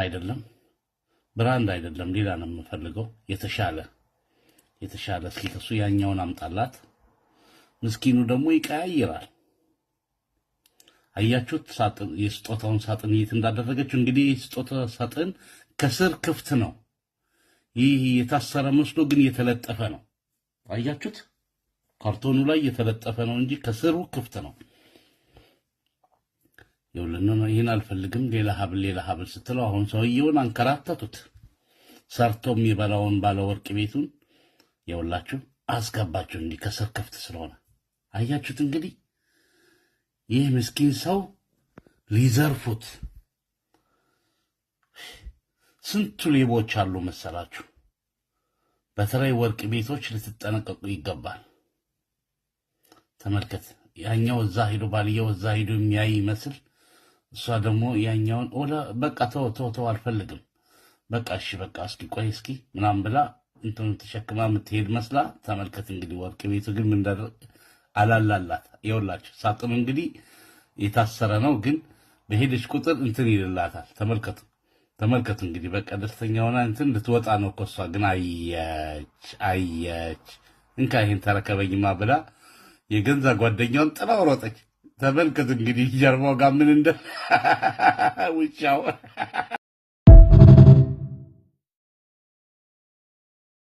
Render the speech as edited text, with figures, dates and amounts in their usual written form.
አይደለም ብራንድ አይደለም፣ ሌላ ነው የምፈልገው። የተሻለ እስኪ ከሱ ያኛውን አምጣላት። ምስኪኑ ደግሞ ይቀያይራል። አያችሁት? ሳጥን የስጦታውን ሳጥን የት እንዳደረገችው። እንግዲህ የስጦታ ሳጥን ከስር ክፍት ነው። ይህ የታሰረ መስሎ ግን የተለጠፈ ነው። አያችሁት? ካርቶኑ ላይ የተለጠፈ ነው እንጂ ከስሩ ክፍት ነው። ይኸውልህ ይህን አልፈልግም ሌላ ሀብል ስትለው አሁን ሰውየውን አንከራተቱት። ሰርቶ የሚበላውን ባለ ወርቅ ቤቱን ይኸውላችሁ አስገባችሁ እንዲህ ከስር ክፍት ስለሆነ አያችሁት? እንግዲህ ይህ ምስኪን ሰው ሊዘርፉት ስንቱ ሌቦች አሉ መሰላችሁ። በተለይ ወርቅ ቤቶች ልትጠነቀቁ ይገባል። ተመልከት፣ ያኛው እዛ ሄዶ ባልየው እዛ ሄዶ የሚያይ ይመስል እሷ ደግሞ ያኛውን በቃ ተው አልፈልግም፣ በቃ እሺ በቃ እስኪ ቆይ እስኪ ምናምን ብላ እንትኑ ተሸክማ የምትሄድ መስላ። ተመልከት እንግዲህ ወርቅ ቤቱ ግን ምን አላላላት። ይኸውላችሁ ሳጥኑ እንግዲህ የታሰረ ነው፣ ግን በሄደች ቁጥር እንትን ይልላታል። ተመልከቱ እንግዲህ በቃ ደስተኛ ሆና እንትን ልትወጣ ነው እኮ እሷ ግን አየች እንካ ይሄን ተረከበኝማ ብላ የገንዛ ጓደኛውን ጥላው ሮጠች። ተመልከቱ እንግዲህ ጀርባው ጋር ምን እንደ ውሻው